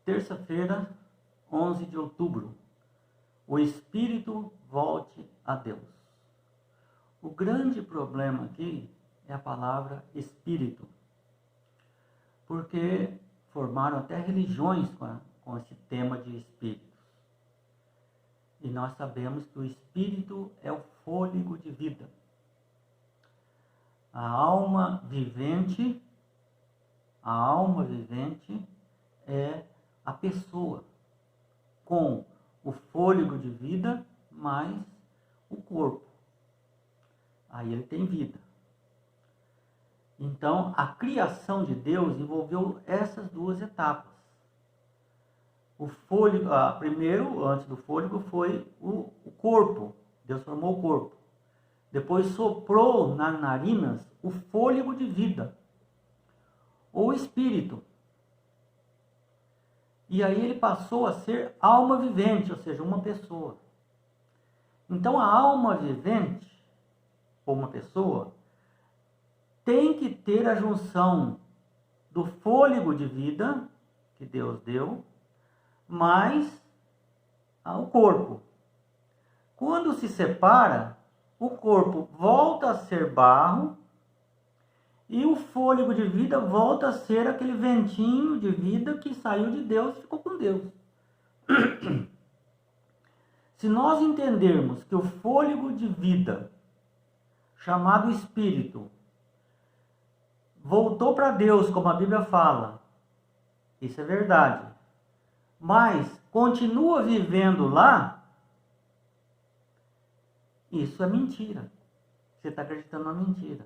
Terça-feira, 11 de outubro. O espírito volte a Deus. O grande problema aqui é a palavra espírito, porque formaram até religiões com esse tema de espíritos. E nós sabemos que o espírito é o fôlego de vida. A alma vivente é a pessoa com o fôlego de vida mais o corpo. Aí ele tem vida. Então, a criação de Deus envolveu essas duas etapas. O fôlego, primeiro, antes do fôlego, foi o corpo. Deus formou o corpo. Depois soprou nas narinas o fôlego de vida, ou espírito. E aí ele passou a ser alma vivente, ou seja, uma pessoa. Então a alma vivente, ou uma pessoa, tem que ter a junção do fôlego de vida que Deus deu, mais o corpo. Quando se separa, o corpo volta a ser barro e o fôlego de vida volta a ser aquele ventinho de vida que saiu de Deus e ficou com Deus. Se nós entendermos que o fôlego de vida, chamado espírito, voltou para Deus, como a Bíblia fala, isso é verdade, mas continua vivendo lá, isso é mentira. Você está acreditando na mentira.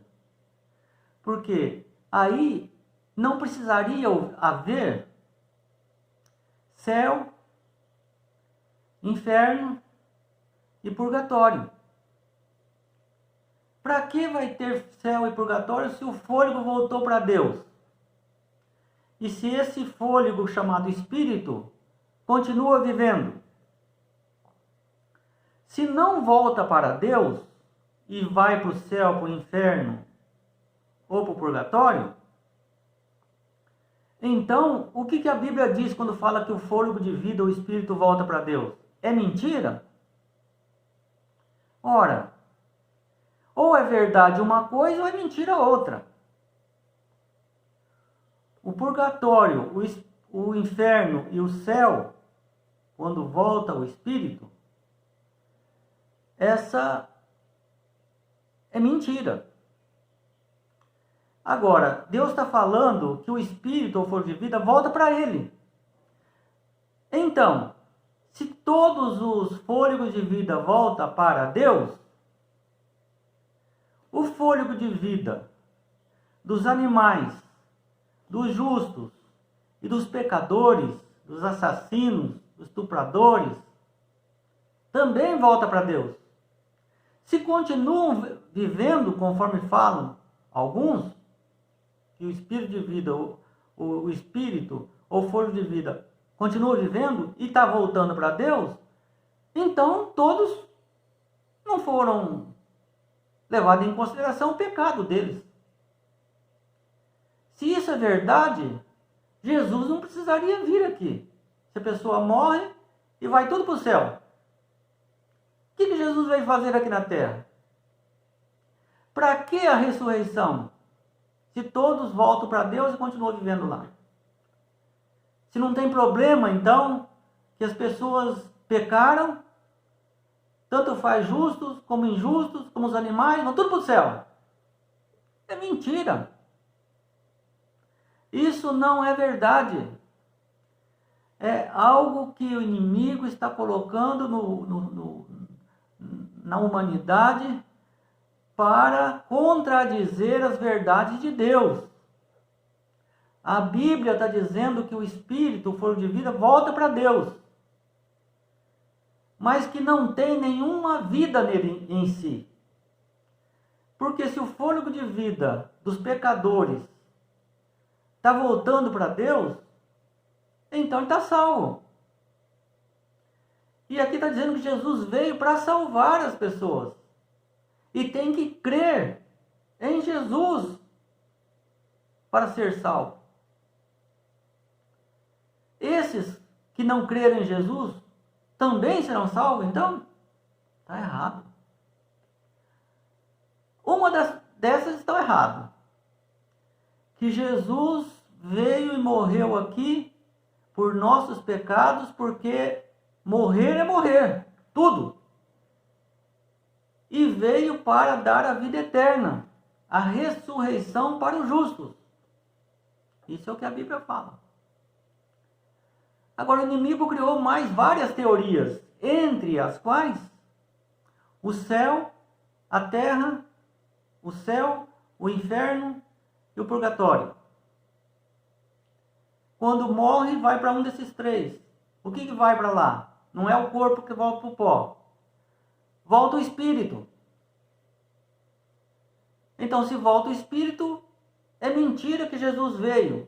Porque aí não precisaria haver céu, inferno e purgatório. Para que vai ter céu e purgatório se o fôlego voltou para Deus? E se esse fôlego chamado espírito continua vivendo? Se não volta para Deus e vai para o céu, para o inferno ou para o purgatório, então o que a Bíblia diz quando fala que o fôlego de vida, o espírito volta para Deus? É mentira? Ora, ou é verdade uma coisa ou é mentira outra. O purgatório, o inferno e o céu, quando volta o espírito, essa é mentira. Agora, Deus está falando que o espírito ou fôlego de vida volta para ele. Então, se todos os fôlegos de vida voltam para Deus, o fôlego de vida dos animais, dos justos e dos pecadores, dos assassinos, dos estupradores, também volta para Deus. Se continuam vivendo, conforme falam alguns, que o espírito de vida, o espírito ou fôlego de vida continua vivendo e está voltando para Deus, então todos não foram levados em consideração o pecado deles. Se isso é verdade, Jesus não precisaria vir aqui. Se a pessoa morre e vai tudo para o céu, o que Jesus veio fazer aqui na terra? Para que a ressurreição? Se todos voltam para Deus e continuam vivendo lá. Se não tem problema, então, que as pessoas pecaram, tanto faz justos como injustos, como os animais, vão tudo para o céu. É mentira. Isso não é verdade. É algo que o inimigo está colocando na humanidade para contradizer as verdades de Deus. A Bíblia está dizendo que o espírito, o fôlego de vida, volta para Deus, mas que não tem nenhuma vida nele em si. Porque se o fôlego de vida dos pecadores está voltando para Deus, então ele está salvo. E aqui está dizendo que Jesus veio para salvar as pessoas. E tem que crer em Jesus para ser salvo. Esse esses que não creram em Jesus também serão salvos? Então, está errado. Uma dessas está errado. Que Jesus veio e morreu aqui por nossos pecados, porque morrer é morrer, tudo. E veio para dar a vida eterna, a ressurreição para os justos. Isso é o que a Bíblia fala. Agora, o inimigo criou mais várias teorias, entre as quais o céu, a terra, o céu, o inferno e o purgatório. Quando morre, vai para um desses três. O que vai para lá? Não é o corpo que volta para o pó. Volta o espírito. Então, se volta o espírito, é mentira que Jesus veio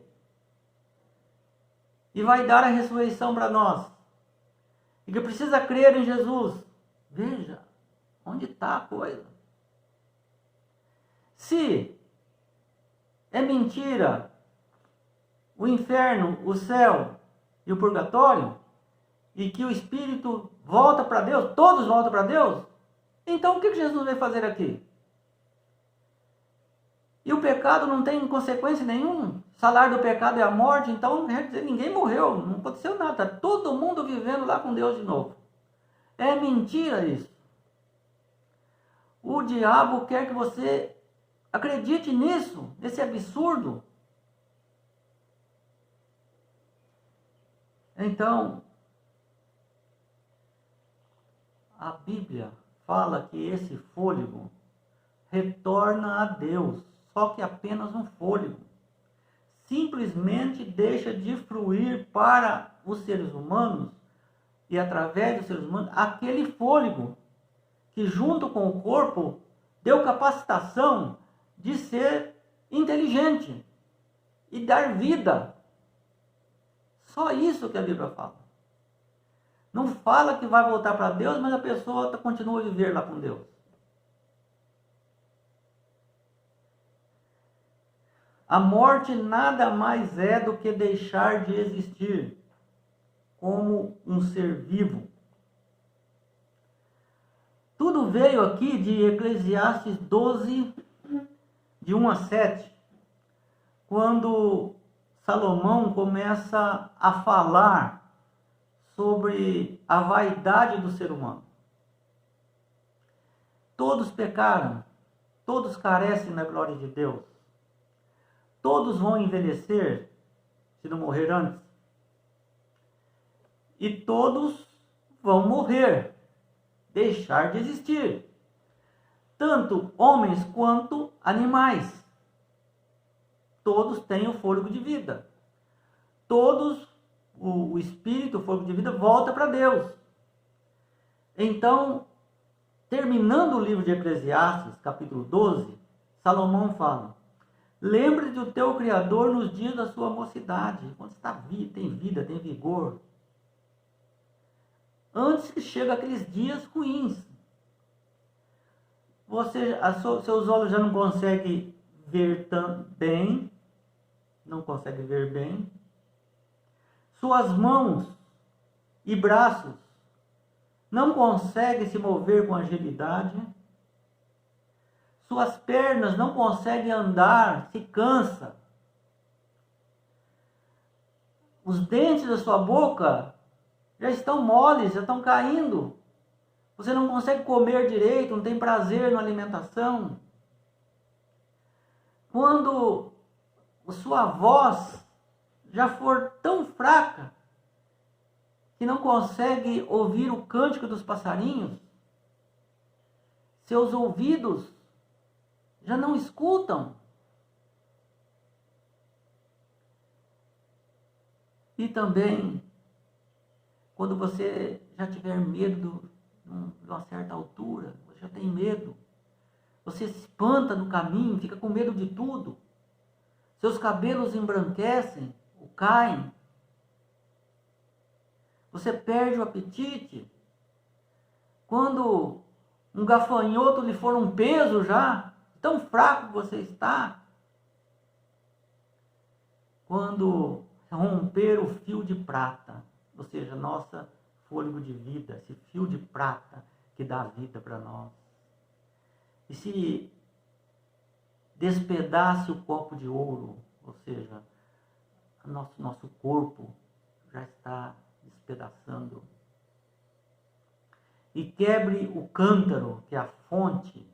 e vai dar a ressurreição para nós. E que precisa crer em Jesus. Veja, onde está a coisa? Se é mentira o inferno, o céu e o purgatório, e que o espírito volta para Deus, todos voltam para Deus, então o que Jesus veio fazer aqui? E o pecado não tem consequência nenhuma? O salário do pecado é a morte, então quer dizer, ninguém morreu, não aconteceu nada, está todo mundo vivendo lá com Deus de novo. É mentira isso. O diabo quer que você acredite nisso, nesse absurdo. Então, a Bíblia fala que esse fôlego retorna a Deus, só que apenas um fôlego. Simplesmente deixa de fluir para os seres humanos e através dos seres humanos aquele fôlego que junto com o corpo deu capacitação de ser inteligente e dar vida. Só isso que a Bíblia fala. Não fala que vai voltar para Deus, mas a pessoa continua a viver lá com Deus. A morte nada mais é do que deixar de existir como um ser vivo. Tudo veio aqui de Eclesiastes 12, de 1 a 7, quando Salomão começa a falar sobre a vaidade do ser humano. Todos pecaram, todos carecem da glória de Deus. Todos vão envelhecer, se não morrer antes. E todos vão morrer, deixar de existir. Tanto homens quanto animais. Todos têm o fôlego de vida. Todos, o espírito, o fôlego de vida, volta para Deus. Então, terminando o livro de Eclesiastes, capítulo 12, Salomão fala: lembre-te do teu Criador nos dias da sua mocidade, quando está tem vida, tem vigor. Antes que chegue aqueles dias ruins. Seus olhos já não conseguem ver tão bem, não conseguem ver bem. Suas mãos e braços não conseguem se mover com agilidade. Suas pernas não conseguem andar, se cansa. Os dentes da sua boca já estão moles, já estão caindo. Você não consegue comer direito, não tem prazer na alimentação. Quando a sua voz já for tão fraca que não consegue ouvir o cântico dos passarinhos, seus ouvidos já não escutam. E também, quando você já tiver medo de uma certa altura, você já tem medo, você se espanta no caminho, fica com medo de tudo, seus cabelos embranquecem ou caem, você perde o apetite, quando um gafanhoto lhe for um peso já, tão fraco que você está, quando romper o fio de prata, ou seja, nossa fôlego de vida, esse fio de prata que dá vida para nós. E se despedace o copo de ouro, ou seja, nosso corpo já está despedaçando. E quebre o cântaro, que é a fonte,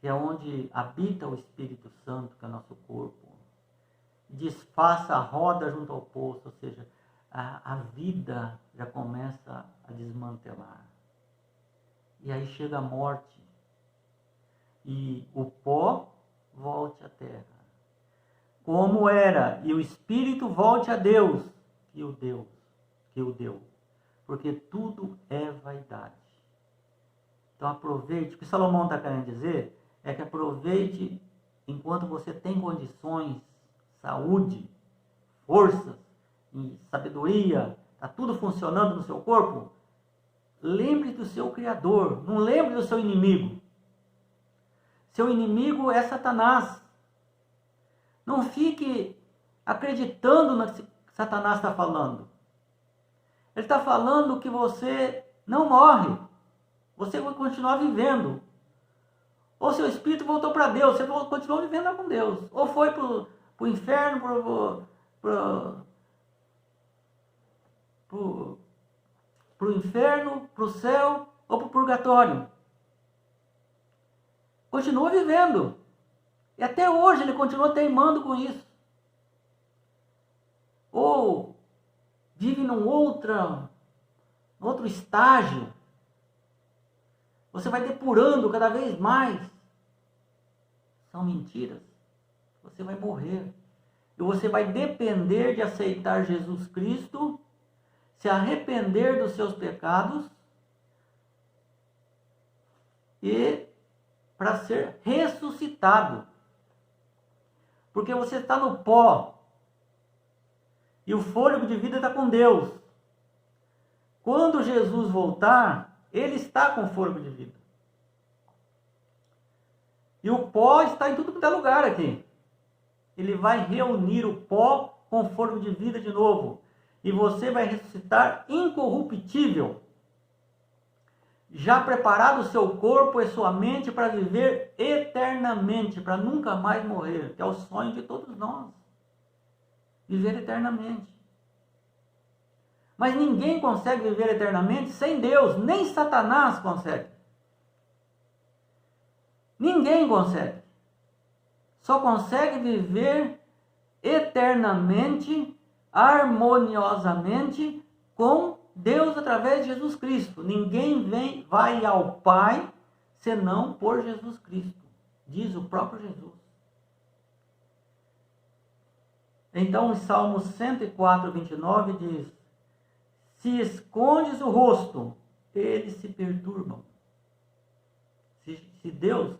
que é onde habita o Espírito Santo, que é o nosso corpo. Desfaça a roda junto ao poço, ou seja, a vida já começa a desmantelar. E aí chega a morte. E o pó volte à terra. Como era, e o Espírito volte a Deus, que o deu. Porque tudo é vaidade. Então aproveite, o que Salomão está querendo dizer é que aproveite enquanto você tem condições, saúde, forças e sabedoria, está tudo funcionando no seu corpo. Lembre do seu Criador, não lembre do seu inimigo. Seu inimigo é Satanás. Não fique acreditando no que Satanás está falando. Ele está falando que você não morre. Você vai continuar vivendo. Ou seu espírito voltou para Deus, você continuou vivendo lá com Deus. Ou foi para o inferno, para o inferno, para o céu ou para o purgatório. Continua vivendo. E até hoje ele continua teimando com isso. Ou vive num outro estágio. Você vai depurando cada vez mais. São mentiras. Você vai morrer. E você vai depender de aceitar Jesus Cristo, se arrepender dos seus pecados e para ser ressuscitado. Porque você está no pó. E o fôlego de vida está com Deus. Quando Jesus voltar, ele está com fôlego de vida. E o pó está em tudo que é lugar aqui. Ele vai reunir o pó com fôlego de vida de novo. E você vai ressuscitar incorruptível. Já preparado o seu corpo e sua mente para viver eternamente, para nunca mais morrer, que é o sonho de todos nós. Viver eternamente. Mas ninguém consegue viver eternamente sem Deus, nem Satanás consegue. Ninguém consegue. Só consegue viver eternamente, harmoniosamente com Deus através de Jesus Cristo. Ninguém vai ao Pai senão por Jesus Cristo, diz o próprio Jesus. Então, em Salmo 104, 29 diz: se escondes o rosto, eles se perturbam. Se Deus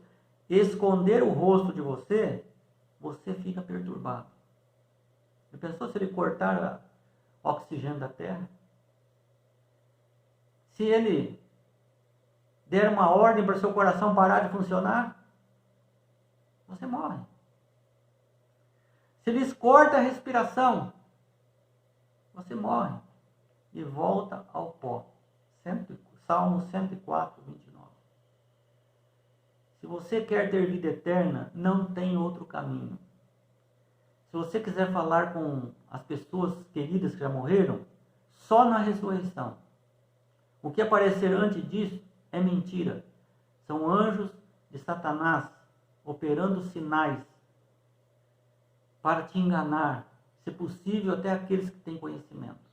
esconder o rosto de você, você fica perturbado. Já pensou se ele cortar o oxigênio da terra? Se ele der uma ordem para o seu coração parar de funcionar, você morre. Se lhes corta a respiração, você morre e volta ao pó. Salmo 104, 29. Se você quer ter vida eterna, não tem outro caminho. Se você quiser falar com as pessoas queridas que já morreram, só na ressurreição. O que aparecer antes disso é mentira. São anjos de Satanás operando sinais para te enganar, se possível até aqueles que têm conhecimento.